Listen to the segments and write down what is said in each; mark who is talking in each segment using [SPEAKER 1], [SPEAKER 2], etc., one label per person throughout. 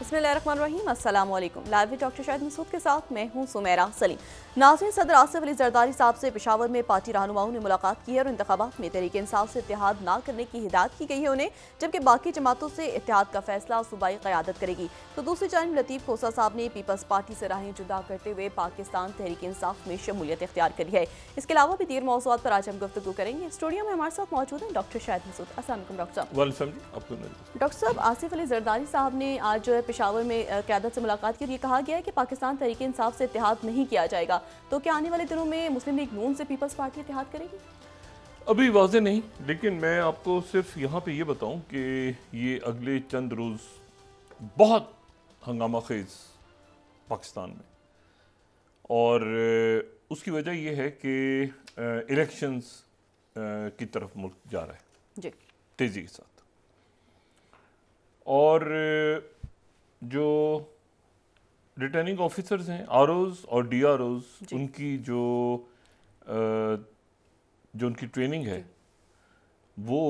[SPEAKER 1] बिस्मिल्लाहिर्रहमानिर्रहीम, अस्सलाम वालेकुम। Live with doctor Shahid Masood के साथ मैं हूं सुमेरा सलीम। नाज़रीन, सदर आसिफ अली जरदारी साहब से पेशावर में पार्टी रहनुमाओं ने मुलाकात की है और इंतखाबात में तहरीक इंसाफ से इत्तेहाद ना करने की हिदायत की गई है उन्हें, जबकि बाकी जमातों से इत्तेहाद का फैसला सूबाई क़यादत करेगी। तो दूसरी जानब लतीफ़ खोसा साहब ने पीपल्स पार्टी से राहें जुदा करते हुए पाकिस्तान तहरीक इंसाफ में शमूलियत इख्तियार करी है। इसके अलावा भी दीर मौज़ूआत पर आज हम गुफ्तगू करेंगे। स्टूडियो में हमारे साथ मौजूद हैं डॉक्टर शाहिद मसूद। अस्सलाम वालेकुम डॉक्टर साहब। डॉक्टर साहब, आसिफ अली जरदारी साहब ने आज जो है पेशावर में क़यादत से मुलाकात की और ये कहा गया है कि पाकिस्तान तहरीक इंसाफ से इत्तेहाद नहीं किया जाएगा। तो क्या आने वाले दिनों में मुस्लिम लीग नून से पीपल्स पार्टी इत्तेहाद करेगी?
[SPEAKER 2] अभी वाज़ेह नहीं, लेकिन मैं आपको सिर्फ यहाँ पे ये बताऊँ कि ये अगले चंद रोज़ बहुत हंगामा खेज पाकिस्तान में, और उसकी वजह ये है कि इलेक्शंस की तरफ मुल्क जा रहा है
[SPEAKER 1] जी
[SPEAKER 2] तेज़ी के साथ। और जो रिटर्निंग ऑफिसर्स हैं, आरओज और डीआरओज, उनकी जो उनकी ट्रेनिंग है वो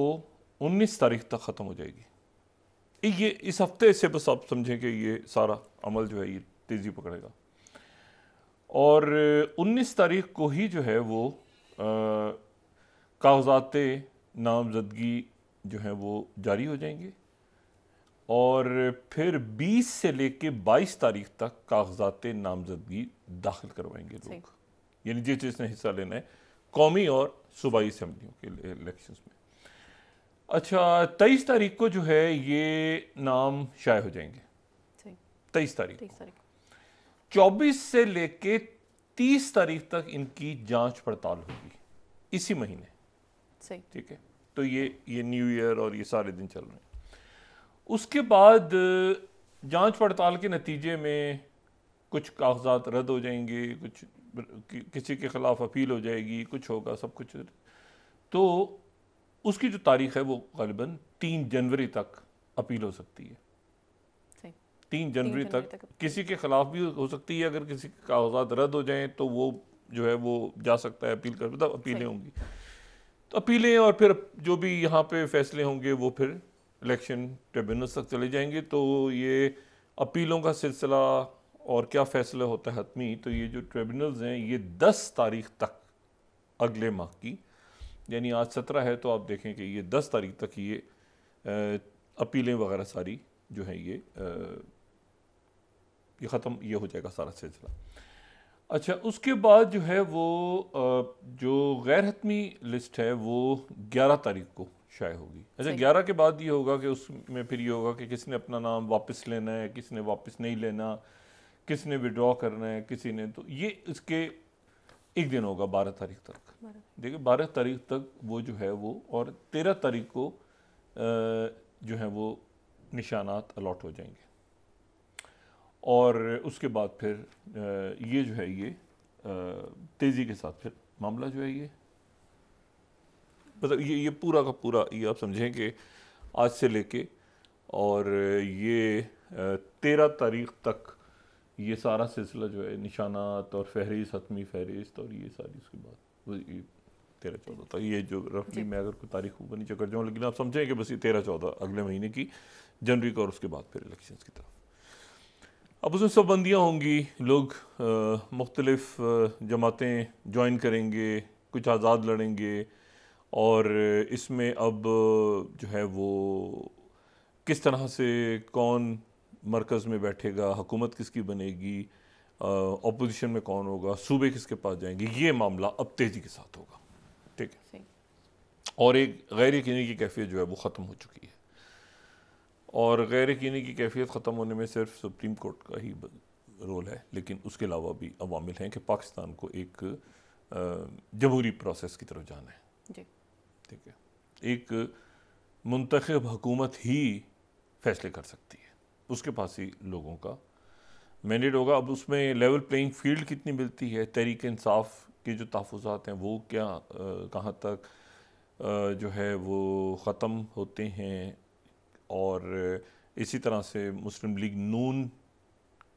[SPEAKER 2] 19 तारीख तक ख़त्म हो जाएगी। ये इस हफ्ते से बस आप समझें कि ये सारा अमल जो है ये तेज़ी पकड़ेगा, और 19 तारीख को ही जो है वो कागजात नामजदगी जो है वो जारी हो जाएंगे, और फिर 20 से लेके 22 तारीख तक कागजात नामजदगी दाखिल करवाएंगे लोग, यानी जिसने हिस्सा लेना है कौमी और सूबाई असम्बलियों के इलेक्शंस में। अच्छा, 23 तारीख को जो है ये नाम शाये हो जाएंगे। 23 तारीख 24 से लेके 30 तारीख तक इनकी जांच पड़ताल होगी इसी महीने। ठीक है, तो ये न्यू ईयर और ये सारे दिन चल रहे हैं। उसके बाद जांच पड़ताल के नतीजे में कुछ कागजात रद्द हो जाएंगे, कुछ किसी के खिलाफ अपील हो जाएगी, कुछ होगा, सब कुछ। तो उसकी जो तारीख है वो ग़ालिबन 3 जनवरी तक अपील हो सकती है। 3 जनवरी तक किसी के खिलाफ भी हो सकती है। अगर किसी के कागजात रद्द हो जाएं तो वो जो है वो जा सकता है अपील कर, मतलब अपीलें होंगी, तो अपीलें और फिर जो भी यहाँ पे फैसले होंगे वो फिर इलेक्शन ट्रिब्यूनल्स तक चले जाएंगे। तो ये अपीलों का सिलसिला और क्या फैसला होता है हतमी, तो ये जो ट्रिब्यूनल्स हैं ये 10 तारीख तक अगले माह की, यानी आज 17 है तो आप देखें कि ये 10 तारीख तक ये अपीलें वगैरह सारी जो है ये ख़त्म, ये हो जाएगा सारा सिलसिला। अच्छा, उसके बाद जो है वो जो गैर हतमी लिस्ट है वो 11 तारीख को शाये होगी। अच्छा, 11 के बाद ये होगा कि उसमें फिर ये होगा कि किसी ने अपना नाम वापस लेना है, किसी ने वापस नहीं लेना, किसी ने विड्रॉ करना है, किसी ने, तो ये इसके एक दिन होगा 12 तारीख तक। देखिए 12 तारीख तक वो जो है वो, और 13 तारीख को जो है वो निशानात अलॉट हो जाएंगे, और उसके बाद फिर ये जो है ये तेज़ी के साथ फिर मामला जो है ये, मतलब ये पूरा का पूरा ये आप समझें कि आज से लेके और ये 13 तारीख तक ये सारा सिलसिला जो है निशानात और फहरिस्त, हतमी फहरिस्त और ये सारी, उसके बाद ये 13-14 तक, ये जो रफली मैं अगर कोई तारीख ऊपर नीचे कर जाऊँ, लेकिन आप समझें कि बस ये 13-14 अगले महीने की जनवरी को, और उसके बाद फिर इलेक्शंस की तरफ। अब उसमें सब बंदियाँ होंगी, लोग मुख्तलिफ जमातें ज्वाइन करेंगे, कुछ आज़ाद लड़ेंगे, और इसमें अब जो है वो किस तरह से कौन मरकज़ में बैठेगा, हुकूमत किसकी बनेगी, अपोजिशन में कौन होगा, सूबे किसके पास जाएंगे, ये मामला अब तेज़ी के साथ होगा। ठीक है, और एक गैर यकीनी की कैफियत जो है वो ख़त्म हो चुकी है, और गैर यकीनी की कैफियत ख़त्म होने में सिर्फ सुप्रीम कोर्ट का ही रोल है, लेकिन उसके अलावा भी अवामिल हैं कि पाकिस्तान को एक जमहूरी प्रोसेस की तरफ जाना है। ठीक है, एक मुंतखब हुकूमत ही फैसले कर सकती है, उसके पास ही लोगों का मैंडेट होगा। अब उसमें लेवल प्लेइंग फील्ड कितनी मिलती है, तहरीक इंसाफ के जो तहफ़्फ़ुज़ात हैं वो क्या कहाँ तक जो है वो ख़त्म होते हैं, और इसी तरह से मुस्लिम लीग नून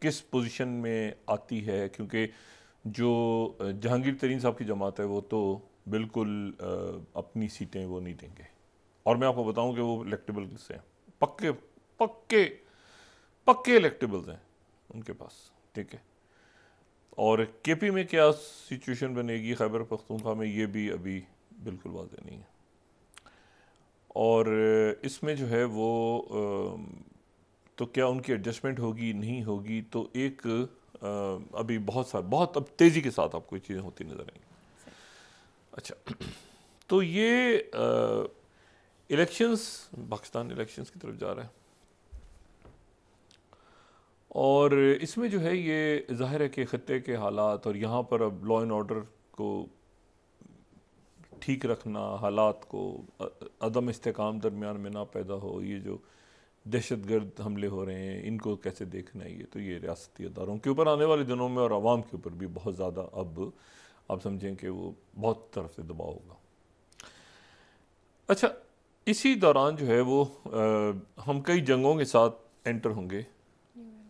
[SPEAKER 2] किस पोजीशन में आती है, क्योंकि जो जहांगीर तरीन साहब की जमात है वो तो बिल्कुल अपनी सीटें वो नहीं देंगे, और मैं आपको बताऊं कि वो इलेक्टेबल से हैं, पक्के पक्के पक्के इलेक्टेबल्स हैं उनके पास, ठीक है। और केपी में क्या सिचुएशन बनेगी, खैबर पख्तूनख्वा में, ये भी अभी बिल्कुल वाज़ेह नहीं है। और इसमें जो है वो तो क्या उनकी एडजस्टमेंट होगी नहीं होगी, तो एक अभी बहुत अब तेज़ी के साथ आपको ये चीज़ें होती नज़र आएंगी। अच्छा, तो ये इलेक्शंस, पाकिस्तान इलेक्शंस की तरफ जा रहा है, और इसमें जो है ये ज़ाहिर है कि ख़त्ते के हालात और यहाँ पर अब लॉ एंड ऑर्डर को ठीक रखना, हालात को अदम इस्तेकाम दरमियान में ना पैदा हो, ये जो दहशतगर्द हमले हो रहे हैं इनको कैसे देखना है, ये तो ये रियासती अदारों के ऊपर आने वाले दिनों में और आवाम के ऊपर भी बहुत ज़्यादा अब आप समझें कि वो बहुत तरफ से दबाव होगा। अच्छा, इसी दौरान जो है वो हम कई जंगों के साथ एंटर होंगे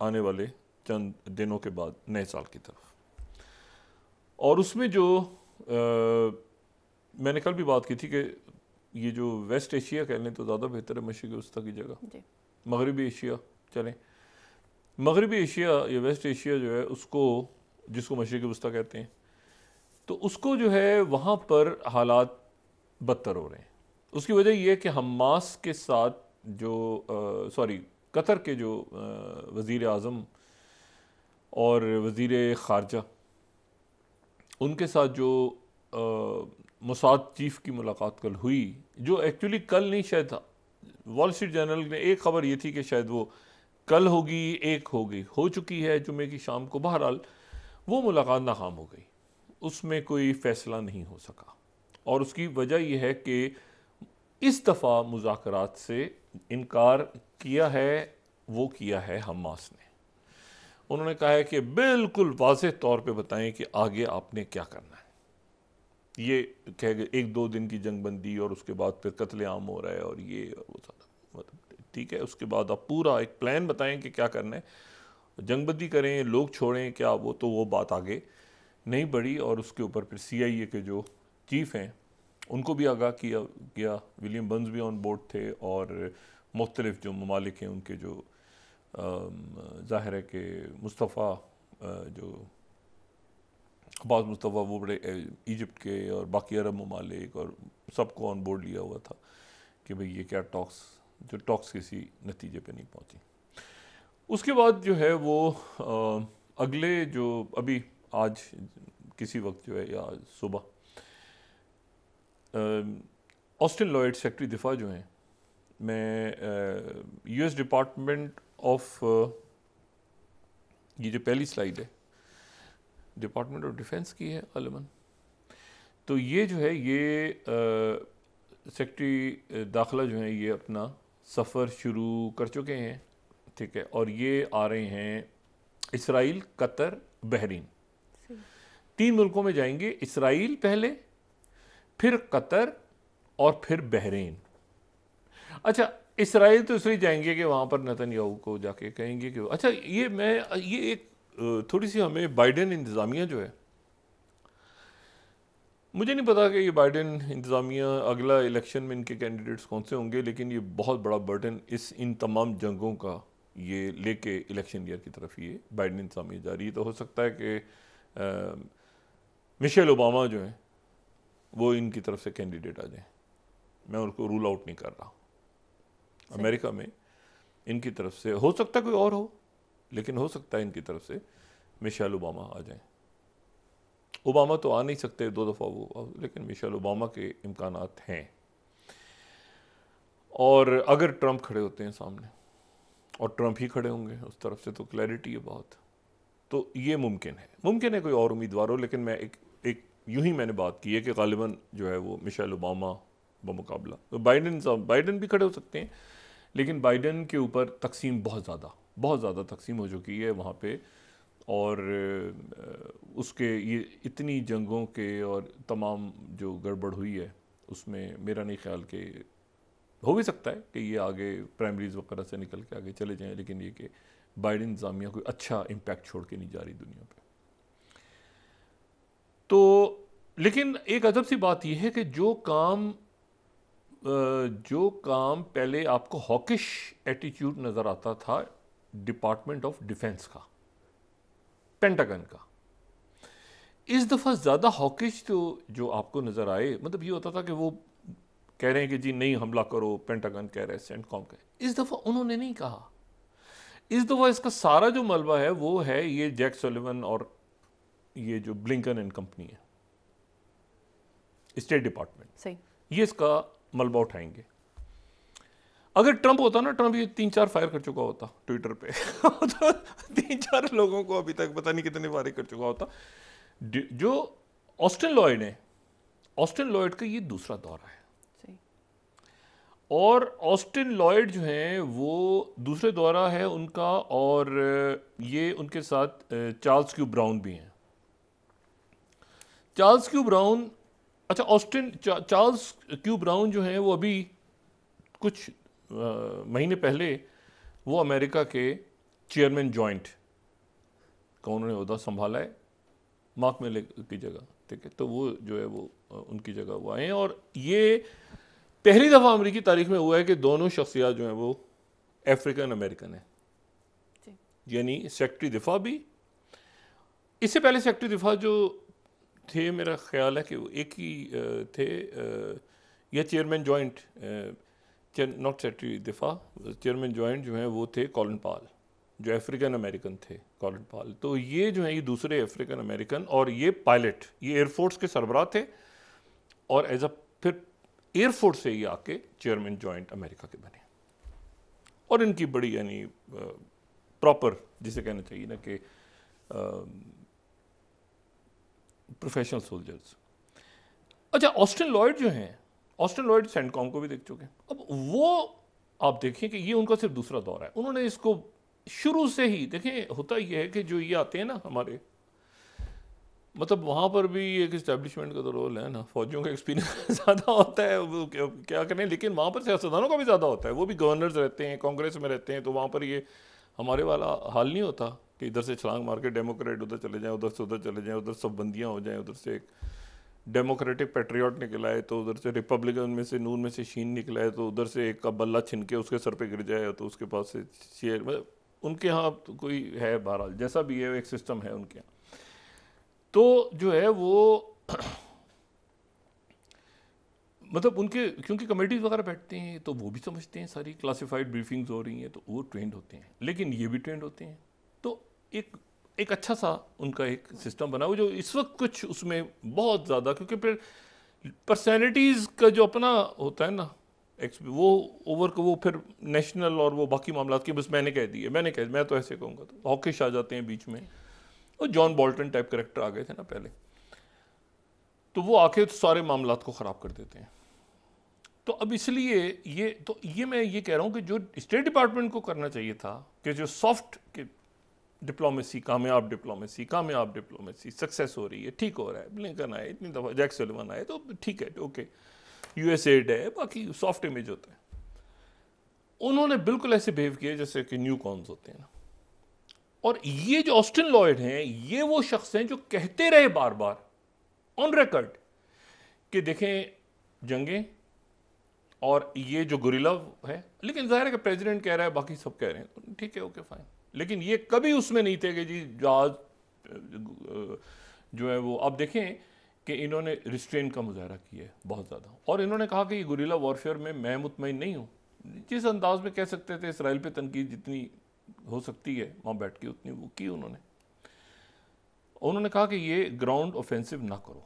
[SPEAKER 2] आने वाले चंद दिनों के बाद नए साल की तरफ, और उसमें जो मैंने कल भी बात की थी कि ये जो वेस्ट एशिया कह लें तो ज़्यादा बेहतर है मशरिक़ वस्ता की जगह, मगरबी एशिया चलें, मगरबी एशिया या वेस्ट एशिया जो है उसको, जिसको मशरिक़ वस्ता कहते हैं, तो उसको जो है वहाँ पर हालात बदतर हो रहे हैं। उसकी वजह यह है कि हमास के साथ जो कतर के जो वज़ीर आज़म और वज़ीर ख़ारजा, उनके साथ जो मोसाद चीफ़ की मुलाकात कल हुई, जो एक्चुअली कल नहीं, शायद वॉल स्ट्रीट जर्नल में एक ख़बर ये थी कि शायद वो कल होगी, एक हो चुकी है जुमे की शाम को। बहरहाल वो मुलाकात नाकाम हो गई, उसमें कोई फ़ैसला नहीं हो सका, और उसकी वजह यह है कि इस दफ़ा मुज़ाकरात से इनकार किया है हमास ने। उन्होंने कहा है कि बिल्कुल वाज़ेह तौर पे बताएं कि आगे आपने क्या करना है। ये कह गए 1-2 दिन की जंगबंदी और उसके बाद फिर कत्लेआम हो रहा है और ये वो सारा, ठीक है, उसके बाद आप पूरा एक प्लान बताएं कि क्या करना है, जंगबंदी करें, लोग छोड़ें क्या, वो बात आगे नहीं बढ़ी। और उसके ऊपर फिर CIA के जो चीफ़ हैं उनको भी आगाह किया, विलियम बर्न्स भी ऑन बोर्ड थे, और मुख्तलिफ जो ममालिक हैं उनके जो ज़ाहिर है कि जो अब्बास मुस्तफ़ा वो बड़े इजिप्ट के और बाकी अरब ममालिक और सबको ऑन बोर्ड लिया हुआ था कि भाई ये क्या टॉक्स किसी नतीजे पे नहीं पहुंची। उसके बाद जो है वो अगले जो अभी आज किसी वक्त जो है या आज सुबह ऑस्टिन लॉयड सेक्रेटरी दिफा जो हैं, मैं US डिपार्टमेंट ऑफ, ये जो पहली स्लाइड है डिपार्टमेंट ऑफ डिफेंस की है ग़ालिबन, तो ये जो है ये सेक्रेटरी दाखिला जो है ये अपना सफ़र शुरू कर चुके हैं, ठीक है, और ये आ रहे हैं इसराइल, कतर, बहरीन, 3 मुल्कों में जाएंगे। इसराइल पहले, फिर कतर और फिर बहरीन। अच्छा, इसराइल तो इसलिए जाएंगे कि वहाँ पर नेतन्याहू को जाके कहेंगे कि अच्छा ये एक थोड़ी सी हमें बाइडेन इंतज़ामिया जो है, मुझे नहीं पता कि ये बाइडेन इंतज़ामिया अगला इलेक्शन में इनके कैंडिडेट्स कौन से होंगे, लेकिन ये बहुत बड़ा बर्डन इन तमाम जंगों का ये लेके इलेक्शन ईयर की तरफ ये बाइडेन इंतज़ामिया जा रही है। तो हो सकता है कि मिशेल ओबामा जो है वो इनकी तरफ से कैंडिडेट आ जाए, मैं उनको रूल आउट नहीं कर रहा। अमेरिका में इनकी तरफ से हो सकता है कोई और हो, लेकिन हो सकता है इनकी तरफ से मिशेल ओबामा आ जाए। ओबामा तो आ नहीं सकते 2 दफ़ा वो, लेकिन मिशेल ओबामा के इम्कानात हैं। और अगर ट्रंप खड़े होते हैं सामने, और ट्रंप ही खड़े होंगे उस तरफ से, तो क्लैरिटी है बहुत, तो ये मुमकिन है कोई और उम्मीदवार हो। लेकिन मैं एक यूं ही मैंने बात की है कि ग़ालिबन जो है वो मिशेल ओबामा बमुकाबला, तो बाइडेन भी खड़े हो सकते हैं, लेकिन बाइडेन के ऊपर तकसीम बहुत ज़्यादा तकसीम हो चुकी है वहाँ पे, और उसके ये इतनी जंगों के और तमाम जो गड़बड़ हुई है उसमें मेरा नहीं ख्याल कि हो भी सकता है कि ये आगे प्राइमरीज वगैरह से निकल के आगे चले जाएं, लेकिन ये कि बाइडेन इंतज़ामिया कोई अच्छा इम्पैक्ट छोड़ के नहीं जा रही दुनिया पे। तो लेकिन एक अदब सी बात यह है कि जो काम पहले आपको हॉकिश एटीट्यूड नज़र आता था डिपार्टमेंट ऑफ डिफेंस का, पेंटागन का। इस दफ़ा ज़्यादा हॉकिश तो जो आपको नज़र आए, मतलब ये होता था कि वो कह रहे हैं कि जी नहीं हमला करो, पेंटागन कह रहे हैं, सेंटकॉम कह, इस दफ़ा उन्होंने नहीं कहा। इस दफ़ा इसका सारा जो मलबा है वो है ये जैक सुलिवन और ये जो ब्लिंकन एंड कंपनी है, स्टेट डिपार्टमेंट,
[SPEAKER 1] सही,
[SPEAKER 2] ये इसका मलबा उठाएंगे। अगर ट्रंप होता ना, ट्रंप ये 3-4 फायर कर चुका होता ट्विटर पे तो 3-4 लोगों को अभी तक पता नहीं कितने फायर कर चुका होता। जो ऑस्टिन लॉयड है, ऑस्टिन लॉयड का ये दूसरा दौरा है,
[SPEAKER 1] सही,
[SPEAKER 2] और ऑस्टिन लॉयड जो हैं वो दूसरे दौरा है उनका, और ये उनके साथ चार्ल्स क्यू ब्राउन भी हैं। चार्ल्स क्यू ब्राउन, अच्छा चार्ल्स क्यू ब्राउन जो हैं वो अभी कुछ महीने पहले वो अमेरिका के चेयरमैन जॉइंट का उन्होंने ओहदा संभाला है, मार्क मिले की जगह, ठीक है। तो वो जो है वो उनकी जगह वो आए हैं, और ये पहली दफ़ा अमेरिकी तारीख में हुआ है कि दोनों शख्सियत जो हैं वो अफ्रीकन अमेरिकन है, यानी सेक्रेटरी दिफा भी। इससे पहले सेक्रेटरी दिफा जो थे, मेरा ख्याल है कि वो एक ही थे, या चेयरमैन जॉइंट, नॉट सेक्रेटरी दिफा, चेयरमैन जॉइंट जो हैं वो थे कॉलिन पाल, जो अफ्रीकन अमेरिकन थे, कॉलिन पाल। तो ये जो हैं ये दूसरे अफ्रीकन अमेरिकन, और ये पायलट, ये एयरफोर्स के सरबराह थे, और एज अ फिर एयरफोर्स से ये आके चेयरमैन जॉइंट अमेरिका के बने। और इनकी बड़ी यानी प्रॉपर जिसे कहना चाहिए ना कि प्रोफेशनल सोल्जर्स। अच्छा, ऑस्टिन लॉयड जो हैं, ऑस्टिन लॉयड सेंटकॉम को भी देख चुके हैं। अब वो आप देखें कि ये उनका सिर्फ दूसरा दौर है। उन्होंने इसको शुरू से ही, देखें होता ये है कि जो ये आते हैं ना हमारे, मतलब वहाँ पर भी एक इस्टेब्लिशमेंट का तो रोल है ना, फौजियों का एक्सपीरियंस ज़्यादा होता है, वो क्या करें, लेकिन वहाँ पर सियासतदानों का भी ज़्यादा होता है, वो भी गवर्नर्स रहते हैं, कांग्रेस में रहते हैं, तो वहाँ पर ये हमारे वाला हाल नहीं होता कि इधर से छलांग मार के डेमोक्रेट उधर चले जाएं, उधर से उधर चले जाएं, उधर सब बंदियाँ हो जाएं, उधर से एक डेमोक्रेटिक पेट्रियट निकला है तो उधर से रिपब्लिकन में से, नून में से शीन निकला है तो उधर से एक का बल्ला छिन के उसके सर पे गिर जाए तो उसके पास से शेयर, मतलब उनके यहाँ तो कोई है, बहरहाल जैसा भी है एक सिस्टम है उनके यहाँ। तो जो है वो मतलब उनके, क्योंकि कमेटीज वगैरह बैठते हैं तो वो भी समझते हैं, सारी क्लासिफाइड ब्रीफिंग्स हो रही हैं तो वो ट्रेंड होते हैं, लेकिन ये भी ट्रेंड होते हैं। तो एक अच्छा सा उनका एक सिस्टम बना हुआ, जो इस वक्त कुछ उसमें बहुत ज़्यादा, क्योंकि फिर पर्सनैलिटीज़ का जो अपना होता है ना वो ओवर को, वो फिर नेशनल और वो बाकी मामला की बस मैंने कह दिए, मैं तो ऐसे कहूँगा, तो हॉकिश आ जाते हैं बीच में। और जॉन बोल्टन टाइप करेक्टर आ गए थे ना पहले, तो वो आके तो सारे मामलात को ख़राब कर देते हैं। तो अब इसलिए ये मैं ये कह रहा हूँ कि जो स्टेट डिपार्टमेंट को करना चाहिए था कि जो सॉफ्ट डिप्लोमेसी, कामयाब डिप्लोमेसी सक्सेस हो रही है, ठीक हो रहा है, ब्लिंकन आए इतनी दफ़ा, जैक सुलिवन आए तो ठीक है, ओके, यूएसएड है, बाकी सॉफ्ट इमेज होता है। उन्होंने बिल्कुल ऐसे बिहेव किए जैसे कि न्यू कॉन्स होते हैं ना। और ये जो ऑस्टिन लॉयड हैं, ये वो शख्स हैं जो कहते रहे बार बार ऑन रिकॉर्ड कि देखें जंगें और ये जो गुरिल्ला है, लेकिन जाहिर है कि प्रेसिडेंट कह रहा है, बाकी सब कह रहे हैं, ठीक है, ओके फाइन, लेकिन ये कभी उसमें नहीं थे कि जी जहाज जो है वो, आप देखें कि इन्होंने रिस्ट्रेन का मुजाहरा किया है बहुत ज़्यादा, और इन्होंने कहा कि ये गुरिल्ला वॉरफेयर में मैं मुतमईन नहीं हूँ। जिस अंदाज में कह सकते थे इसराइल पे तनकीद जितनी हो सकती है वहाँ बैठ के, उतनी वो की उन्होंने कहा कि ये ग्राउंड ऑफेंसिव ना करो,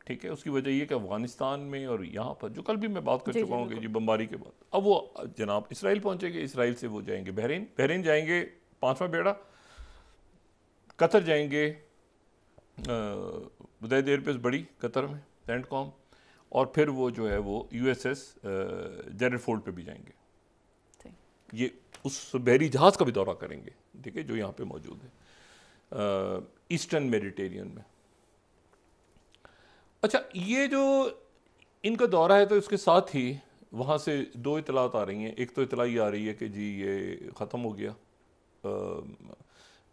[SPEAKER 2] ठीक है। उसकी वजह ये कि अफगानिस्तान में और यहाँ पर, जो कल भी मैं बात कर चुका हूँ कि जी बमबारी के बाद अब वो जनाब इसराइल पहुँचेंगे, इसराइल से वो जाएंगे बहरीन जाएंगे, 5वां बेड़ा, कतर जाएंगे, उदय एयरबेस बड़ी कतर में सेंटकॉम, और फिर वो जो है वो यूएसएस जेरड फोर्ड पे भी जाएंगे, ये उस बहरी जहाज़ का भी दौरा करेंगे, ठीक है, जो यहाँ पे मौजूद है ईस्टर्न मेडिटेरियन में। अच्छा, ये जो इनका दौरा है तो इसके साथ ही वहाँ से 2 इतलात आ रही हैं। एक तो इतला ये आ रही है कि जी ये ख़त्म हो गया,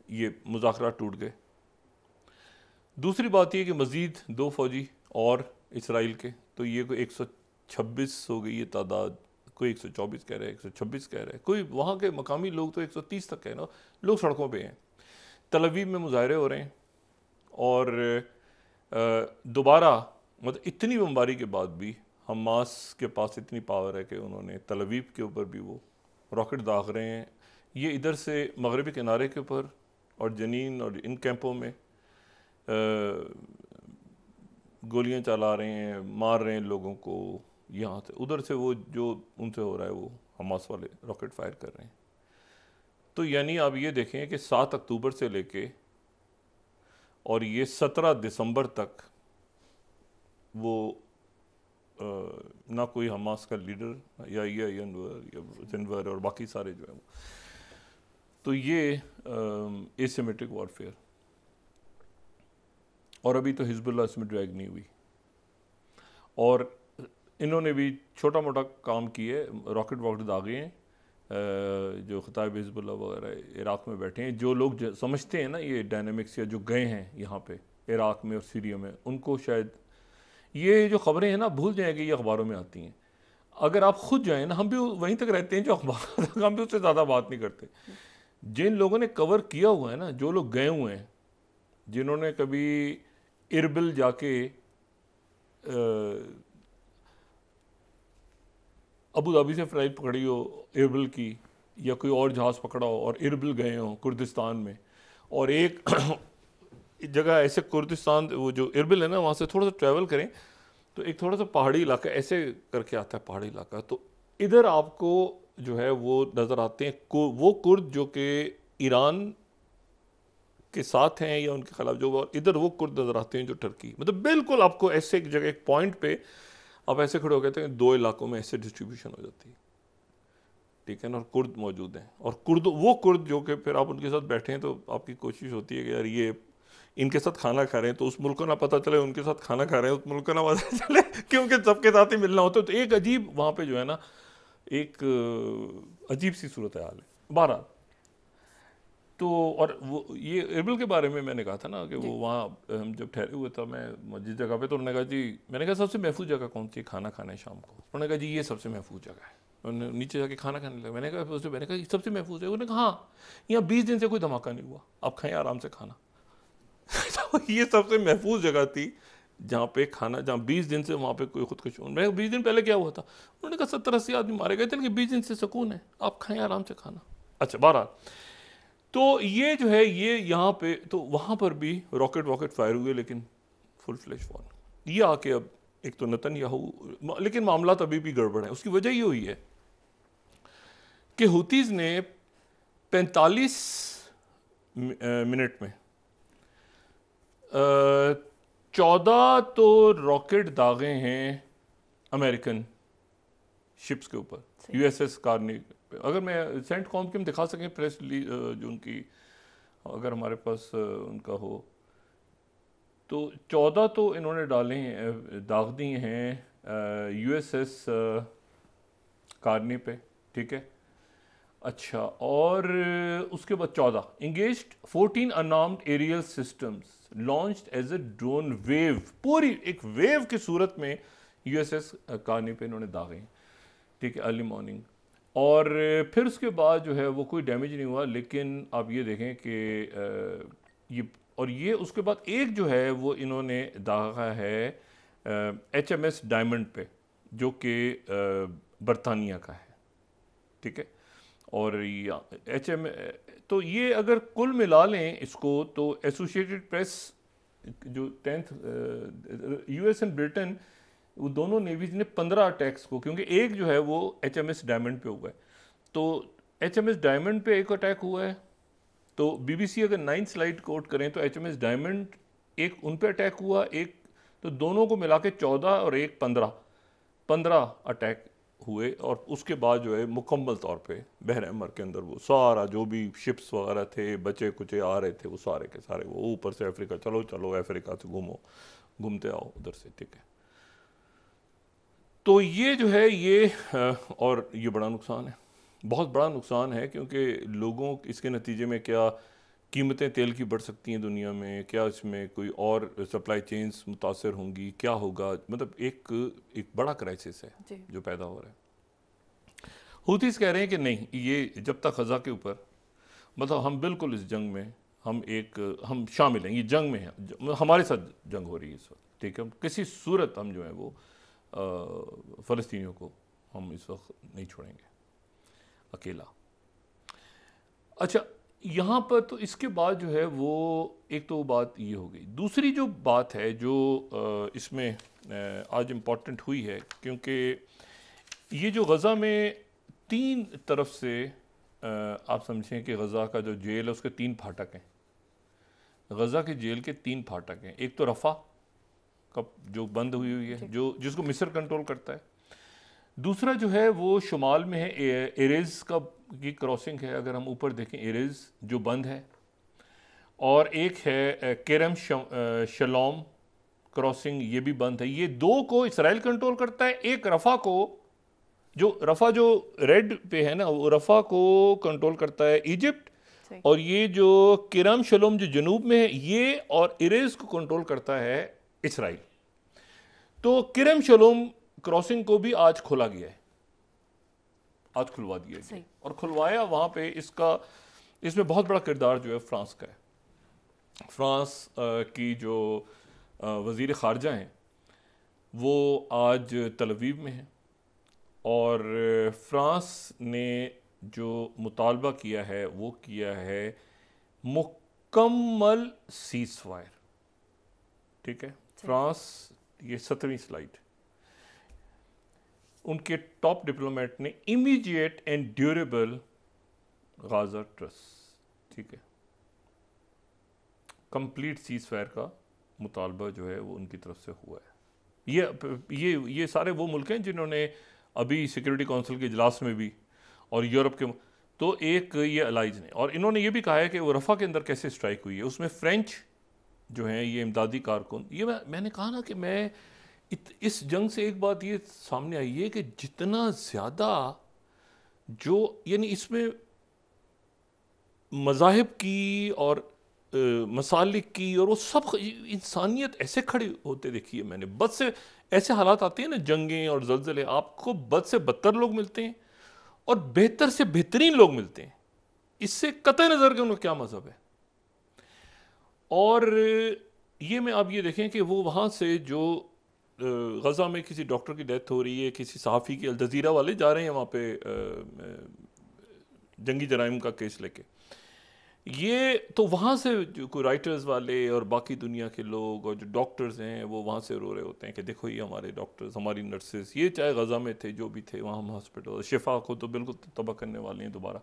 [SPEAKER 2] ये मुज़ाकरात टूट गए। दूसरी बात ये कि मज़ीद 2 फ़ौजी और इसराइल के, तो ये कोई 126 हो गई है तादाद कोई 124 कह रहा है, 126 कह रहा है, कोई वहाँ के मकामी लोग तो 130 तक कह रहे हैं। लोग सड़कों पे हैं, तल अवीव में मुजाहरे हो रहे हैं, और दोबारा मतलब इतनी बमबारी के बाद भी हमास के पास इतनी पावर है कि उन्होंने तल अवीव के ऊपर भी वो रॉकेट दाग रहे हैं। ये इधर से मगरबी किनारे के ऊपर और जनीन और इन कैंपों में गोलियां चला रहे हैं, मार रहे हैं लोगों को। यहाँ से उधर से वो जो उनसे हो रहा है वो हमास वाले रॉकेट फायर कर रहे हैं। तो यानी आप ये देखें कि 7 अक्टूबर से लेके और ये 17 दिसंबर तक वो ना कोई हमास का लीडर या जिनवर और बाकी सारे जो है वो, तो ये एसिमेट्रिक वॉरफेयर। और अभी तो हिजबुल्लाह इसमें ड्रैग नहीं हुई, और इन्होंने भी छोटा मोटा काम किए, रॉकेट वॉकेट दागे हैं। जो खताब हिजबुल्लाह वगैरह इराक़ में बैठे हैं, जो लोग समझते हैं ना ये डायनामिक्स, या जो गए हैं यहाँ पे इराक़ में और सीरिया में, उनको शायद ये जो ख़बरें हैं ना भूल जाएंगे, ये अखबारों में आती हैं। अगर आप खुद जाएँ ना, हम भी वहीं तक रहते हैं जो अखबार, हम भी उससे ज़्यादा बात नहीं करते। जिन लोगों ने कवर किया हुआ है ना, जो लोग गए हुए हैं, जिन्होंने कभी इरबिल जाके अबू धाबी से फ़्लाइट पकड़ी हो इरबिल की, या कोई और जहाज़ पकड़ा हो और इरबिल गए हों कुर्दिस्तान में, और एक जगह ऐसे कुर्दिस्तान, वो जो इरबिल है ना, वहाँ से थोड़ा सा ट्रैवल करें तो एक थोड़ा सा पहाड़ी इलाका ऐसे करके आता है, पहाड़ी इलाका। तो इधर आपको जो है वो नज़र आते हैं वो कुर्द जो कि ईरान के साथ हैं या उनके खिलाफ जो, और इधर वो कुर्द नज़र आते हैं जो टर्की, मतलब बिल्कुल आपको ऐसे एक जगह, एक पॉइंट पे आप ऐसे खड़े हो गए थे, 2 इलाकों में ऐसे डिस्ट्रीब्यूशन हो जाती है, ठीक है ना। और कुर्द मौजूद हैं, और वो कुर्द जो कि फिर आप उनके साथ बैठे हैं तो आपकी कोशिश होती है कि यार ये इनके साथ खाना खा रहे हैं तो उस मुल्क को ना पता चले, उनके साथ खाना खा रहे हैं उस मुल्क को ना पता चले, क्योंकि सबके साथ ही मिलना होता है। तो एक अजीब वहाँ पे जो है ना, एक अजीब सी सूरत हाल है। 12 तो, और वो ये इरबिल के बारे में मैंने कहा था ना कि वो वहाँ हम जब ठहरे हुए था, मैं जिस जगह पे, तो उन्होंने कहा जी, मैंने कहा सबसे महफूज जगह कौन सी खाना खाना है शाम को? उन्होंने कहा जी ये सबसे महफूज जगह है। उन्होंने नीचे जाके खाना खाने लगा। मैंने कहा सबसे महफूज है? उन्होंने कहा हाँ, यहाँ 20 दिन से कोई धमाका नहीं हुआ, आप खाएं आराम से खाना। तो ये सबसे महफूज जगह थी जहाँ पे खाना, जहाँ 20 दिन से वहाँ पे कोई खुदकुशी। मैं 20 दिन पहले क्या हुआ था? उन्होंने कहा 70-80 आदमी मारे गए थे, लेकिन 20 दिन से सुकून है, आप खाएं आराम से खाना। अच्छा, 12 तो ये जो है ये यहाँ पे, तो वहाँ पर भी रॉकेट फायर हुए, लेकिन फुल फ्लैश वॉर। ये आके अब एक तो नेतन्याहू, लेकिन मामला अभी भी गड़बड़ है। उसकी वजह ये हुई है कि हुतीज़ ने 45 मिनट में 14 तो रॉकेट दागे हैं अमेरिकन शिप्स के ऊपर, यूएसएस कार्नी। अगर मैं सेंट कॉम के हम दिखा सकें प्रेस जो उनकी, अगर हमारे पास उनका हो, तो 14 तो इन्होंने डाले हैं, दाग दी हैं यूएसएस कार्नी पे, ठीक है। अच्छा, और उसके बाद 14 engaged 14 unarmed aerial systems launched as a drone wave, पूरी एक वेव की सूरत में यूएसएस कार्नी पे इन्होंने दागे हैं, ठीक है, अर्ली मॉर्निंग। और फिर उसके बाद जो है वो कोई डैमेज नहीं हुआ, लेकिन आप ये देखें कि ये, और ये उसके बाद एक जो है वो इन्होंने दागा है HMS डायमंड पे, जो कि बरतानिया का है, ठीक है। और तो ये अगर कुल मिला लें इसको, तो एसोसिएटेड प्रेस जो 10th US एंड ब्रिटेन, वो दोनों नेवीज ने 15 अटैक्स को, क्योंकि एक जो है वो HMS डायमंड पे हुआ है, तो HMS डायमंड पे एक अटैक हुआ है। तो BBC अगर 9 स्लाइड कोट करें तो HMS डायमंड एक उन पे अटैक हुआ, एक, तो दोनों को मिला के 14 और एक 15 अटैक हुए। और उसके बाद जो है मुकम्मल तौर पे बहर अहमर के अंदर वो सारा जो भी शिप्स वगैरह थे, बचे कुचे आ रहे थे, वो सारे के सारे वो ऊपर से अफ्रीका, चलो अफ्रीका से घूमते आओ उधर से, ठीक है। तो ये जो है ये और ये बड़ा नुकसान है, बहुत बड़ा नुकसान है, क्योंकि लोगों इसके नतीजे में क्या कीमतें तेल की बढ़ सकती हैं दुनिया में, क्या इसमें कोई और सप्लाई चेन्स मुतासर होंगी, क्या होगा, मतलब एक बड़ा क्राइसिस है जो पैदा हो रहा है। हूतीस कह रहे हैं कि नहीं, ये जब तक गजा के ऊपर, मतलब हम बिल्कुल इस जंग में हम शामिल हैं, ये जंग में है, हमारे साथ जंग हो रही है इस वक्त, ठीक है, किसी सूरत हम जो है वो फ़लस्तीनियों को हम इस वक्त नहीं छोड़ेंगे अकेला। अच्छा, यहाँ पर तो इसके बाद जो है वो एक तो बात ये हो गई। दूसरी जो बात है जो इसमें आज इम्पॉर्टेंट हुई है, क्योंकि ये जो गज़ा में तीन तरफ से आप समझें कि गज़ा का जो जेल है उसके तीन फाटक हैं। गज़ा के जेल के तीन फाटक हैं। एक तो रफ़ा का जो बंद हुई है, जो जिसको मिस्र कंट्रोल करता है। दूसरा जो है वो शुमाल में है, एरेज की क्रॉसिंग है, अगर हम ऊपर देखें एरेज जो बंद है। और एक है केरम शलोम क्रॉसिंग, ये भी बंद है। ये दो को इसराइल कंट्रोल करता है। एक रफ़ा को, जो रफ़ा जो रेड पे है ना, वो रफ़ा को कंट्रोल करता है इजिप्ट, और ये जो किरम शलोम जो जनूब में है ये और इरेज को कंट्रोल करता है इसराइल। तो किरम शलोम क्रॉसिंग को भी आज खोला गया है, आज खुलवा दिया गया और खुलवाया वहाँ पे। इसमें बहुत बड़ा किरदार जो है फ्रांस का है। फ्रांस की जो वज़ीर ख़ारजा हैं वो आज तल अवीव में हैं, और फ्रांस ने जो मुतालबा किया है वो किया है मुकम्मल सीज़ फायर, ठीक है। फ्रांस, ये 17वीं स्लाइड, उनके टॉप डिप्लोमेट ने immediate and durable Gaza trust, ठीक है, कंप्लीट सीज़ फायर का मुतालबा जो है वो उनकी तरफ से हुआ है। ये सारे वो मुल्क हैं जिन्होंने अभी सिक्योरिटी काउंसिल के इजलास में भी, और यूरोप के, तो एक ये अलाइज ने, और इन्होंने ये भी कहा है कि वो रफ़ा के अंदर कैसे स्ट्राइक हुई है। उसमें फ्रेंच जो हैं ये इमदादी कारकुन, ये मैंने कहा ना कि मैं इस जंग से एक बात ये सामने आई है कि जितना ज़्यादा जो, यानी इसमें मज़ाहिब की और मसालिक की और वो सब, इंसानियत ऐसे खड़े होते देखी है मैंने। बद से ऐसे हालात आते हैं ना, जंगें और जलजले, आपको बद से बदतर लोग मिलते हैं और बेहतर से बेहतरीन लोग मिलते हैं। इससे कतई नज़र के उनका क्या मज़हब है। और ये में आप ये देखें कि वो वहाँ से जो गज़ा में किसी डॉक्टर की डेथ हो रही है, किसी सहाफ़ी की, अल जज़ीरा वाले जा रहे हैं वहाँ पे जंगी जराइम का केस लेके, ये तो वहाँ से जो कोई राइटर्स वाले और बाकी दुनिया के लोग और जो डॉक्टर्स हैं वो वहाँ से रो रहे होते हैं कि देखो ये हमारे डॉक्टर्स, हमारी नर्सेस, ये चाहे गज़ा में थे, जो भी थे वहाँ, हम हॉस्पिटल शिफा को तो बिल्कुल तबाह करने वाले हैं दोबारा।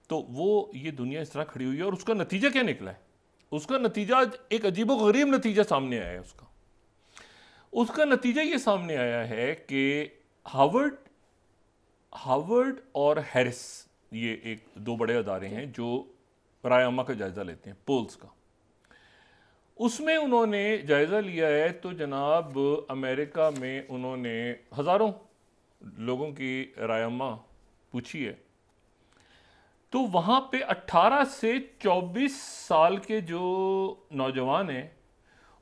[SPEAKER 2] तो वो ये दुनिया इस तरह खड़ी हुई है, और उसका नतीजा क्या निकला है? उसका नतीजा एक अजीबोगरीब नतीजा सामने आया है। उसका नतीजा ये सामने आया है कि हार्वर्ड और हैरिस, ये एक दो बड़े अदारे हैं जो रायमा का जायज़ा लेते हैं, पोल्स का। उसमें उन्होंने जायज़ा लिया है तो जनाब अमेरिका में उन्होंने हज़ारों लोगों की रायमा पूछी है, तो वहाँ पे 18 से 24 साल के जो नौजवान हैं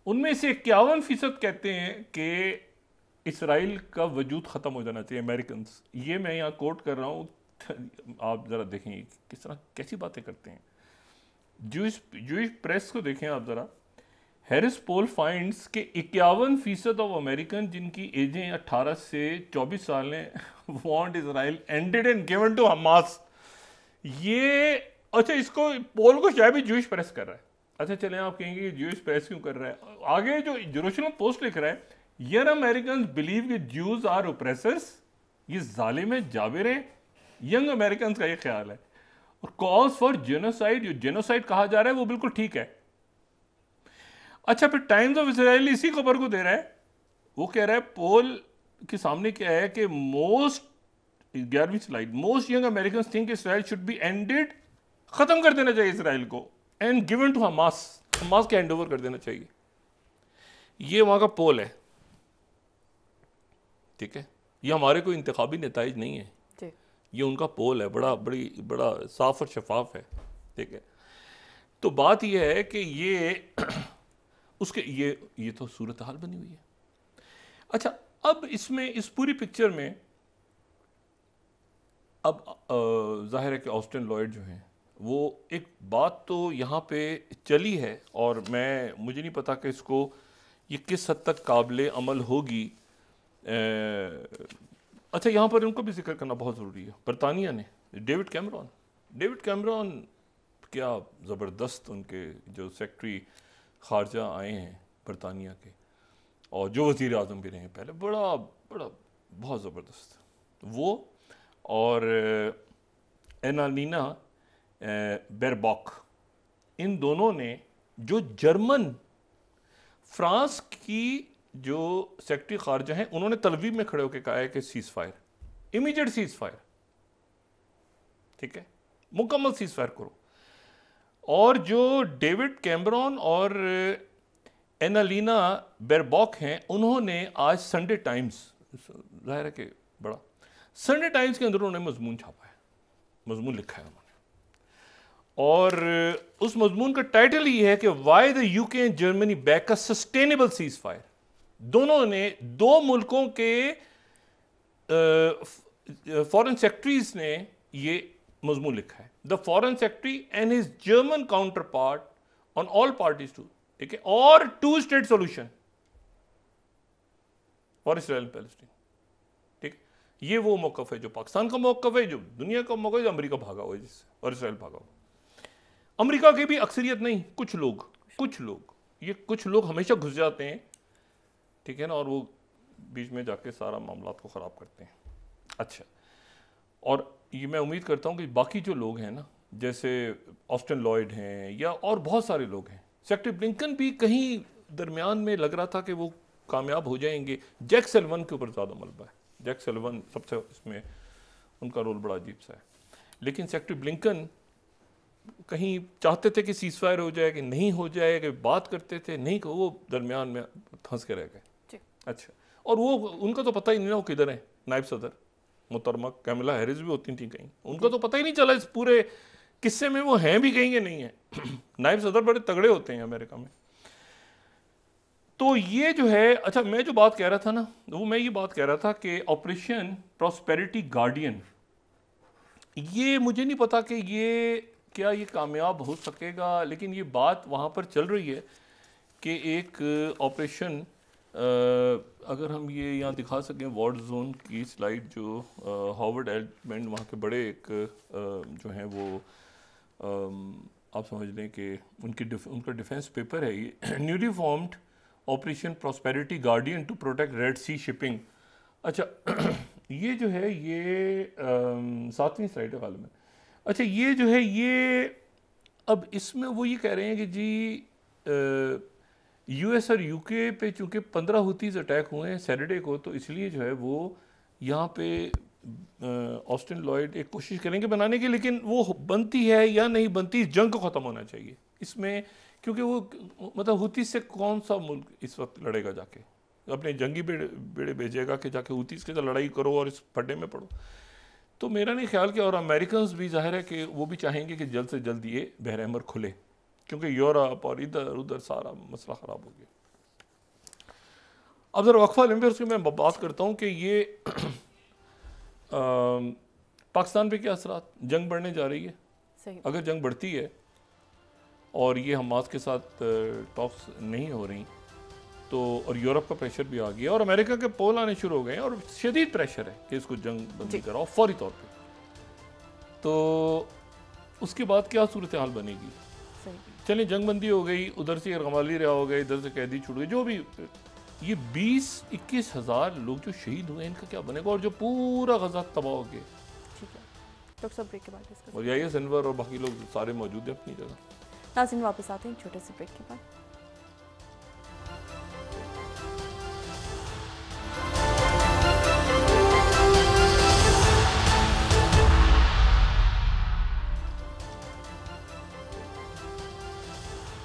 [SPEAKER 2] उनमें से 51% कहते हैं कि इसराइल का वजूद ख़त्म हो जाना चाहिए, अमेरिकन्स। ये मैं यहाँ कोट कर रहा हूँ, आप ज़रा देखें किस तरह कैसी बातें करते हैं। जूइश प्रेस को देखें आप ज़रा। हैरिस पोल फाइंड्स के 51% ऑफ अमेरिकन जिनकी एजें 18 से 24 साल हैं want Israel ended and given to Hamas. ये अच्छा, इसको पोल को शायद भी जूइश प्रेस कर रहा है। अच्छा चलें, आप कहेंगे जूइश प्रेस क्यों कर रहा है? आगे जो जेरूशलम पोस्ट लिख रहा है, यर अमेरिकन बिलीव कि ज्यूज आर ओप्रेसर्स, ये जालिम है, जाबिर है, यंग अमेरिकन का ये ख्याल है, और कॉल्स फॉर जेनोसाइड, जो जेनोसाइड कहा जा रहा है वो बिल्कुल ठीक है। अच्छा, फिर टाइम्स ऑफ इसराइल इसी खबर को दे रहा है, वो कह रहा है पोल के सामने क्या है कि मोस्ट 11वीं slide, most young American think Israel should be ended, खत्म कर देना चाहिए इसराइल को, and given to Hamas, Hamas के हैंड ओवर कर देना चाहिए। ये वहां का पोल है, ठीक है, ये हमारे कोई इंतखाबी नताइज नहीं है, ये उनका पोल है, बड़ा साफ और शफाफ है, ठीक है। तो बात यह है कि ये उसके ये तो सूरत हाल बनी हुई है। अच्छा, अब इसमें इस पूरी पिक्चर में अब जाहिर है कि ऑस्टिन लॉयड जो हैं वो एक बात तो यहाँ पे चली है और मुझे नहीं पता कि इसको ये किस हद तक काबिल अमल होगी। अच्छा, यहाँ पर उनको भी जिक्र करना बहुत ज़रूरी है। बरतानिया ने डेविड कैमरॉन क्या ज़बरदस्त उनके जो सेक्रेटरी ख़ारजा आए हैं बरतानिया के और जो वज़ीर आज़म भी रहे हैं पहले, बड़ा बड़ा बहुत ज़बरदस्त वो, और एनालिना बेरबॉक, इन दोनों ने जो जर्मन फ्रांस की जो सेक्रेटरी ख़ारजा हैं उन्होंने तलवीब में खड़े होकर कहा है कि seize fire, immediate seize fire, ठीक है, मुकम्मल सीज़ फायर करो। और जो डेविड कैमरॉन और एनालिना बेरबॉक हैं उन्होंने आज संडे टाइम्स, जाहिर है कि बड़ा संडे टाइम्स के अंदर उन्होंने मजमून छापा है, मजमून लिखा है उन्होंने, और उस मजमून का टाइटल ये है कि why the UK and Germany back a sustainable cease fire. दोनों ने, दो मुल्कों के फॉरेन सेक्रेटरीज ने ये मजमून लिखा है, the foreign secretary and his German counterpart on all parties too, ठीक है, और two state solution for Israel Palestine, ठीक। ये वो मौक़िफ़ है जो पाकिस्तान का मौक़िफ़ है, जो दुनिया का मौक़िफ़ है, जो अमेरिका भागा हुआ है जिससे, और इसराइल भागा हुआ। अमेरिका की भी अक्सरियत नहीं, कुछ लोग ये कुछ लोग हमेशा घुस जाते हैं, ठीक है ना, और वो बीच में जाके सारा मामला को ख़राब करते हैं। अच्छा, और ये मैं उम्मीद करता हूँ कि बाकी जो लोग हैं ना, जैसे ऑस्टिन लॉयड हैं या और बहुत सारे लोग हैं, सेक्रेटरी ब्लिंकन भी कहीं दरमियान में लग रहा था कि वो कामयाब हो जाएंगे। जैक सलिवन के ऊपर ज़्यादा मलबा है, जैक सलिवन सबसे इसमें उनका रोल बड़ा अजीब सा है, लेकिन सेक्रेटरी ब्लिंकन कहीं चाहते थे कि सीज़ फायर हो जाए कि नहीं हो जाए, कि बात करते थे, नहीं, वो दरमियान में फंस के रह गए। अच्छा, और वो उनका तो पता ही नहीं ना वो किधर है। नायब सदर मोहतरमा कैमला हैरिस भी होती थी कहीं, उनका तो पता ही नहीं चला इस पूरे किस्से में वो हैं भी कहीं या नहीं है। नायब सदर बड़े तगड़े होते हैं अमेरिका में। तो ये जो है, अच्छा, मैं जो बात कह रहा था ना, वो मैं ये बात कह रहा था कि ऑपरेशन प्रॉस्पेरिटी गार्डियन, ये मुझे नहीं पता कि क्या ये कामयाब हो सकेगा, लेकिन ये बात वहाँ पर चल रही है कि एक ऑपरेशन, अगर हम ये यहाँ दिखा सकें वॉर जोन की स्लाइड, जो हॉवर्ड एडमंड वहाँ के बड़े एक जो हैं वो आप समझ लें कि उनका डिफेंस पेपर है ये, newly formed Operation Prosperity Guardian to protect Red Sea shipping. अच्छा, ये जो है ये 7वीं स्लाइड है गालिबन। अच्छा, ये जो है ये अब इसमें वो ये कह रहे हैं कि जी यूएस और यूके पे चूँकि 15 हुतीज़ अटैक हुए हैं सैटरडे को, तो इसलिए जो है वो यहाँ पे ऑस्टिन लॉयड एक कोशिश करेंगे बनाने की, लेकिन वो बनती है या नहीं बनती, इस जंग को ख़त्म होना चाहिए इसमें, क्योंकि वो मतलब हुतीज़ से कौन सा मुल्क इस वक्त लड़ेगा, जाके अपने जंगी बेड़े भेजेगा कि जाके हुतीज़ के साथ लड़ाई करो और इस फड्डे में पड़ो। तो मेरा नहीं ख्याल कि, और अमेरिकन्स भी जाहिर है कि वो भी चाहेंगे कि जल्द से जल्द ये बहर अहमर खुले, क्योंकि यूरोप और इधर उधर सारा मसला ख़राब हो गया। अब ज़रा वक्फा लें, फिर उसकी मैं बात करता हूँ कि ये पाकिस्तान पे क्या असरात, जंग बढ़ने जा रही है।
[SPEAKER 1] सही।
[SPEAKER 2] अगर जंग बढ़ती है और ये हमास के साथ टॉक्स नहीं हो रही, तो और यूरोप का प्रेशर भी आ गया और अमेरिका के पोल आने शुरू हो गए हैं और शदीद प्रेशर है कि इसको जंग बंदी कराओ फौरी तौर पे, तो उसके बाद क्या सूरत हाल बनेगी। चलिए, जंग बंदी हो गई, उधर से गमाली रिहा हो गए, इधर से कैदी छूट गए, जो भी, ये 20-21 हज़ार लोग जो शहीद हुए इनका क्या बनेगा, और जो पूरा गजा तबाह हो गया।
[SPEAKER 1] ठीक है डॉक्टर साहब, ब्रेक के बाद डिस्कस।
[SPEAKER 2] और यही सनवर और बाकी लोग सारे मौजूद हैं अपनी जगह।
[SPEAKER 1] नाज़रीन, वापस आते हैं छोटे से ब्रेक के बाद।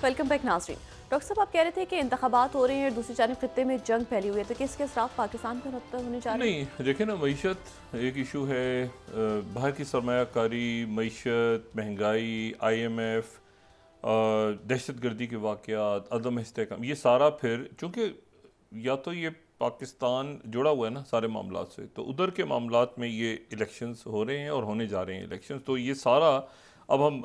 [SPEAKER 1] वेलकम बैक नाज़रीन। डॉक्टर साहब, आप कह रहे थे कि इंतखाबात हो रहे हैं और दूसरी जानब खित्ते में जंग फैली हुई है, तो किसके असरात पाकिस्तान पर होने जा रहे हैं?
[SPEAKER 2] नहीं, देखें ना, मईशत एक इशू है, बाहर की सरमायाकारी, मईशत, महंगाई, IMF, दहशत गर्दी के वाक़यात, अदम इस्तेहकाम, ये सारा फिर चूँकि या तो ये पाकिस्तान जुड़ा हुआ है ना सारे मामलात से, तो उधर के मामलात में ये इलेक्शंस हो रहे हैं और होने जा रहे हैं इलेक्शंस। तो ये सारा अब हम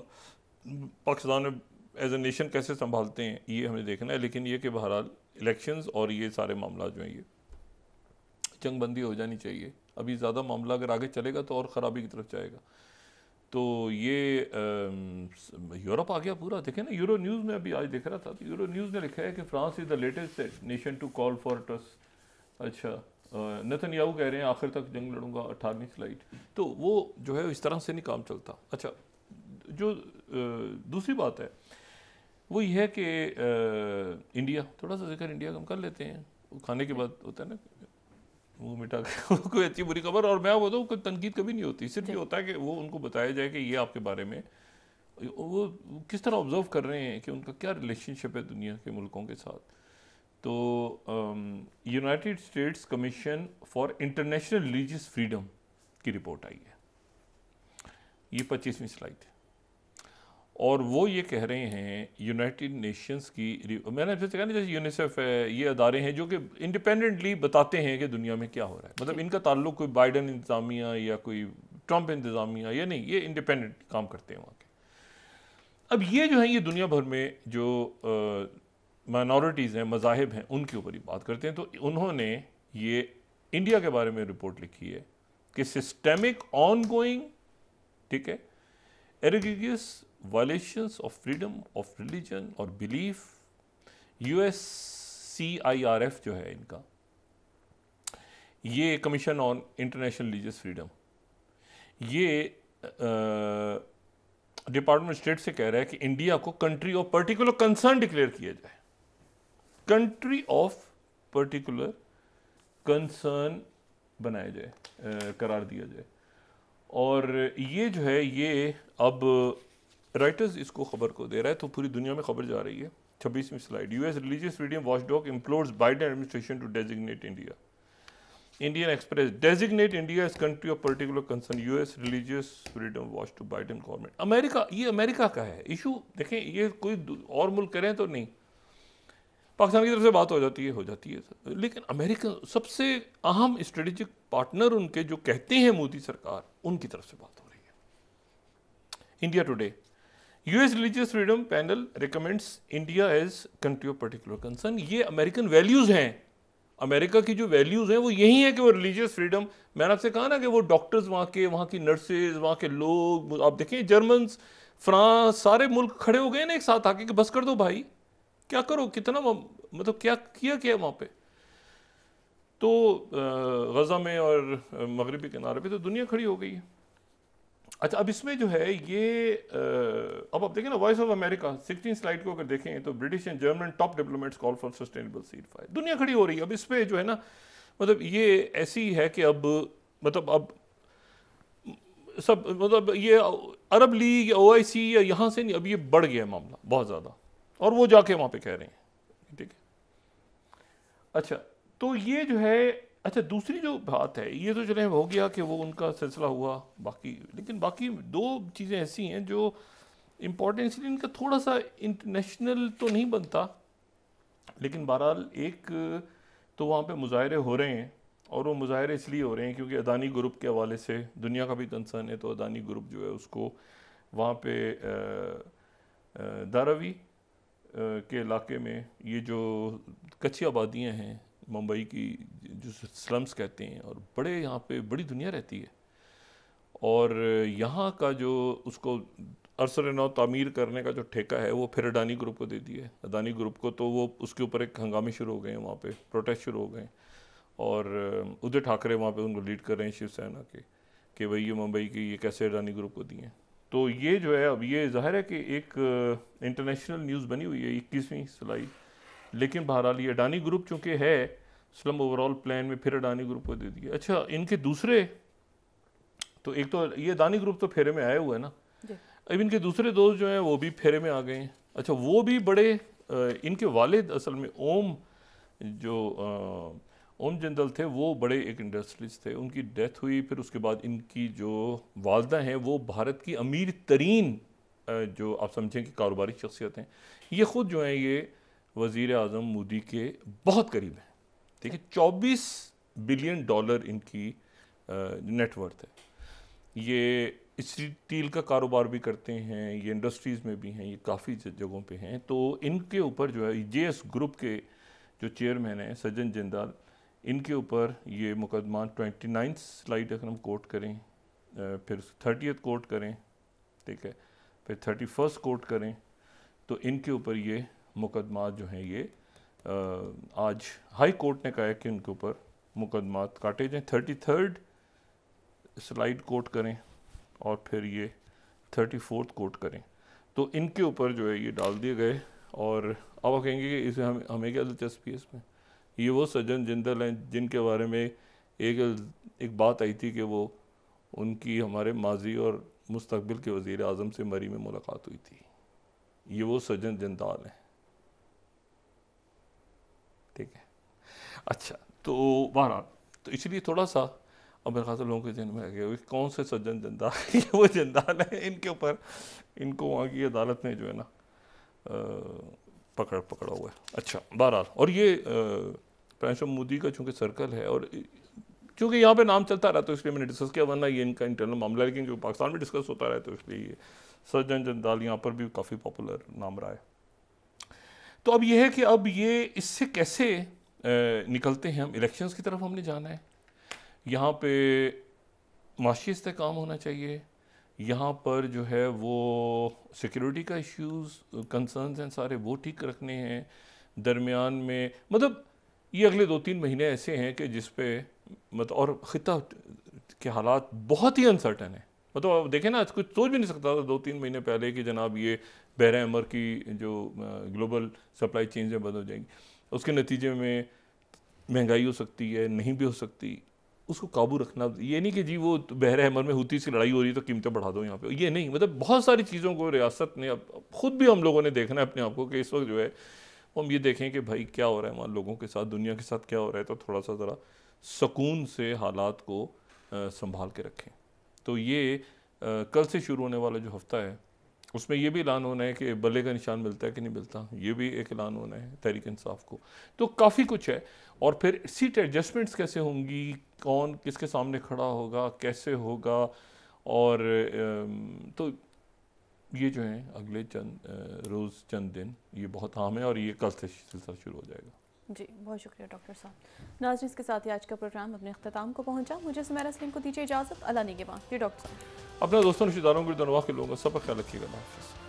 [SPEAKER 2] पाकिस्तान में एज ए नेशन कैसे संभालते हैं ये हमें देखना है, लेकिन ये कि बहरहाल इलेक्शंस और ये सारे मामला जो हैं ये जंगबंदी हो जानी चाहिए। अभी ज़्यादा मामला अगर आगे चलेगा तो और ख़राबी की तरफ जाएगा। तो ये यूरोप आ गया पूरा। देखें ना, यूरो न्यूज़ में अभी आज देख रहा था, तो यूरो न्यूज़ ने लिखा है कि France is the latest nation to call for trust. अच्छा, नेतन्याहू कह रहे हैं आखिर तक जंग लड़ूंगा, 18वीं स्लाइड। तो वो जो है इस तरह से नहीं काम चलता। अच्छा, जो दूसरी बात है वो ये है कि इंडिया, थोड़ा सा जिक्र इंडिया का हम कर लेते हैं। वो खाने के बाद होता है ना मुंह मिटा के कोई अच्छी बुरी खबर, और मैं बताऊँ कोई तनकीद कभी नहीं होती, सिर्फ ये होता है कि वो उनको बताया जाए कि ये आपके बारे में वो किस तरह ऑब्जर्व कर रहे हैं कि उनका क्या रिलेशनशिप है दुनिया के मुल्कों के साथ। तो United states commission for international religious freedom की रिपोर्ट आई है, ये 25वीं स्लाइड है, और वो ये कह रहे हैं यूनाइटेड नेशंस की, मैंने आपसे कहा ना जैसे यूनिसेफ है, ये अदारे हैं जो कि इंडिपेंडेंटली बताते हैं कि दुनिया में क्या हो रहा है। मतलब इनका ताल्लुक कोई बाइडन इंतज़ामिया या कोई ट्रंप इंतज़ामिया या नहीं, ये इंडिपेंडेंट काम करते हैं वहाँ के। अब ये जो है ये दुनिया भर में जो माइनॉरिटीज़ हैं, मज़ाहिब हैं, उनके ऊपर ही बात करते हैं। तो उन्होंने ये इंडिया के बारे में रिपोर्ट लिखी है कि सिस्टेमिक ऑन गोइंग, ठीक है, egregious violations of freedom of religion और बिलीफ, USCIRF जो है इनका, ये commission on international religious freedom, ये डिपार्टमेंट स्टेट से कह रहा है कि इंडिया को country of particular concern declare किया जाए, कंट्री ऑफ पर्टिकुलर कंसर्न बनाया जाए, करार दिया जाए। और ये जो है ये अब राइटर्स इसको खबर को दे रहा है, तो पूरी दुनिया में खबर जा रही है। 26वीं slide, US religious freedom watchdog implores Biden administration to designate India. Indian Express, designate India as country of particular concern, US religious freedom watch to Biden government. America, ये अमेरिका का है इशू। देखें, ये कोई और मुल्क करें तो नहीं, पाकिस्तान की तरफ से बात हो जाती है, लेकिन अमेरिका सबसे अहम स्ट्रेटेजिक पार्टनर उनके जो कहते हैं मोदी सरकार, उनकी तरफ से बात हो रही है। India Today, US religious freedom panel recommends India as country of particular concern. ये अमेरिकन वैल्यूज हैं, अमेरिका की जो वैल्यूज हैं वो यही है कि वो रिलीजियस फ्रीडम। मैंने आपसे कहा ना कि वो डॉक्टर्स वहाँ की नर्सेज, वहाँ के लोग, आप देखें जर्मन, फ्रांस, सारे मुल्क खड़े हो गए ना एक साथ आके कि बस कर दो भाई, क्या करो, कितना मतलब क्या किया वहाँ पे। तो गज़ा में और मगरबी किनारे पे तो दुनिया खड़ी हो गई है। अच्छा, अब इसमें जो है ये अब आप देखें ना, वॉइस ऑफ अमेरिका 16 स्लाइड को अगर देखें तो British and German top diplomats call for sustainable ceasefire. दुनिया खड़ी हो रही है अब इस पे जो है ना, मतलब ये ऐसी है कि अब मतलब अब सब मतलब ये अरब लीग या OIC या यहाँ से नहीं, अब ये बढ़ गया है मामला बहुत ज़्यादा, और वो जाके वहाँ पे कह रहे हैं, ठीक है। अच्छा, तो ये जो है, अच्छा दूसरी जो बात है, ये तो चले हो गया कि वो उनका सिलसिला हुआ बाकी, लेकिन बाकी दो चीज़ें ऐसी हैं जो इम्पोर्टेंट, इसलिए इनका थोड़ा सा इंटरनेशनल तो नहीं बनता, लेकिन बहरहाल एक तो वहाँ पे मुजाहरे हो रहे हैं, और वो मुजाहरे इसलिए हो रहे हैं क्योंकि अदानी ग्रुप के हवाले से दुनिया का भी कंसर्न है। तो अदानी ग्रुप जो है उसको वहाँ पे धारावी के इलाके में ये जो कच्ची आबादियाँ हैं मुंबई की, जो स्लम्स कहते हैं, और बड़े यहाँ पे बड़ी दुनिया रहती है, और यहाँ का जो उसको अरसर नौ तामीर करने का जो ठेका है वो फिर अडानी ग्रुप को दे दिया है। अदानी ग्रुप को तो वो उसके ऊपर एक हंगामे शुरू हो गए हैं, वहाँ पे प्रोटेस्ट शुरू हो गए हैं, और उद्धव ठाकरे वहाँ पे उनको लीड कर रहे हैं शिवसेना के, कि भाई ये मुंबई की ये कैसे अडानी ग्रुप को दिए। तो ये जो है अब ये ज़ाहिर है कि एक इंटरनेशनल न्यूज़ बनी हुई है 21वीं स्लाइड, लेकिन बहरहाल ये अडानी ग्रुप चूँकि है स्लम ओवरऑल प्लान में, फिर अडानी ग्रुप को दे दिया। अच्छा, इनके दूसरे तो एक तो ये अडानी ग्रुप तो फेरे में आए हुए हैं ना, अब इनके दूसरे दोस्त जो हैं वो भी फेरे में आ गए हैं। अच्छा, वो भी बड़े इनके वालिद असल में ओम जिंदल थे, वो बड़े एक इंडस्ट्रियलिस्ट थे, उनकी डेथ हुई, फिर उसके बाद इनकी जो वालदा हैं वो भारत की अमीर तरीन जो आप समझें कि कारोबारी शख्सियत हैं। ये ख़ुद जो हैं ये वज़ीर आज़म मोदी के बहुत करीब हैं, ठीक है, $24 बिलियन इनकी नेटवर्थ है। ये स्टील का कारोबार भी करते हैं, ये इंडस्ट्रीज़ में भी हैं, ये काफ़ी जगहों पे हैं। तो इनके ऊपर जो है जेएस ग्रुप के जो चेयरमैन हैं सज्जन जिंदाल, इनके ऊपर ये मुकदमा 29 स्लाइड अगर हम कोट करें, फिर 30th कोट करें, ठीक है, फिर 31st कोट करें, तो इनके ऊपर ये मुकदमा जो हैं ये आज हाई कोर्ट ने कहा है कि उनके ऊपर मुकदमा काटे जाएँ। 33rd स्लाइड कोट करें और फिर ये 34th कोट करें, तो इनके ऊपर जो है ये डाल दिए गए। और अब आप कहेंगे कि इसे हमें क्या दिलचस्पी है इसमें? ये वो सज्जन जिंदल हैं जिनके बारे में एक बात आई थी कि वो उनकी हमारे माजी और मुस्तकबिल के वज़ीर आज़म से मरी में मुलाकात हुई थी। ये वो सज्जन जिंदाल हैं, ठीक है। अच्छा, तो बहरहाल तो इसलिए थोड़ा सा अब मेरे ख्याल से लोगों के जहन में आ गया कौन से सज्जन जिंदाल ये वो जिंदाल है, इनके ऊपर इनको वहाँ की अदालत ने जो है ना पकड़ा हुआ है। अच्छा, बहरहाल, और ये प्रिंस मोदी का चूँकि सर्कल है और चूँकि यहाँ पे नाम चलता रहा तो इसलिए मैंने डिस्कस किया, वरना ये इनका इंटरनल मामला है, लेकिन जो पाकिस्तान में डिस्कस होता रहा तो इसलिए ये सज्जन जिंदाल यहाँ पर भी काफ़ी पॉपुलर नाम रहा है। तो अब ये है कि अब ये इससे कैसे निकलते हैं हम, इलेक्शंस की तरफ हमने जाना है, यहाँ पे माशी इस्तेहकाम होना चाहिए, यहाँ पर जो है वो सिक्योरिटी का इश्यूज़ कंसर्न्स हैं सारे वो ठीक रखने हैं, दरमियान में मतलब ये अगले 2-3 महीने ऐसे हैं कि जिस पे मतलब और ख़िता के हालात बहुत ही अनसर्टन है। मतलब आप देखें ना, कुछ सोच भी नहीं सकता था 2-3 महीने पहले कि जनाब ये बहर अमर की जो ग्लोबल सप्लाई चेंजें बंद हो जाएंगी, उसके नतीजे में महंगाई हो सकती है, नहीं भी हो सकती, उसको काबू रखना। ये नहीं कि जी वो बहर अमर में हुती से लड़ाई हो रही है तो कीमतें बढ़ा दो यहाँ पे, ये नहीं, मतलब बहुत सारी चीज़ों को रियासत ने अब खुद भी हम लोगों ने देखना है अपने आप को कि इस वक्त जो है हम ये देखें कि भाई क्या हो रहा है हमारे लोगों के साथ, दुनिया के साथ क्या हो रहा है, तो थोड़ा सा ज़रा सुकून से हालात को संभाल के रखें। तो ये कल से शुरू होने वाला जो हफ्ता है उसमें ये भी ऐलान होना है कि बल्ले का निशान मिलता है कि नहीं मिलता, ये भी एक ऐलान होना है तहरीक इंसाफ को। तो काफ़ी कुछ है, और फिर सीट एडजस्टमेंट्स कैसे होंगी, कौन किसके सामने खड़ा होगा, कैसे होगा, और तो ये जो है अगले चंद दिन ये बहुत अहम है, और ये कल से सिलसिला शुरू हो जाएगा।
[SPEAKER 1] जी, बहुत शुक्रिया डॉक्टर साहब। नाज़रीन, इसके साथ ही आज का प्रोग्राम अपने अख्ताम को पहुंचा। मुझे सुमेरा सलीम को दीजिए इजाज़त। अल्लाह निगहबान। जी डॉक्टर साहब,
[SPEAKER 2] अपने दोस्तों रिश्तेदारों के के लोगों का सब ख्याल रखिएगा। अल्लाह हाफ़िज़।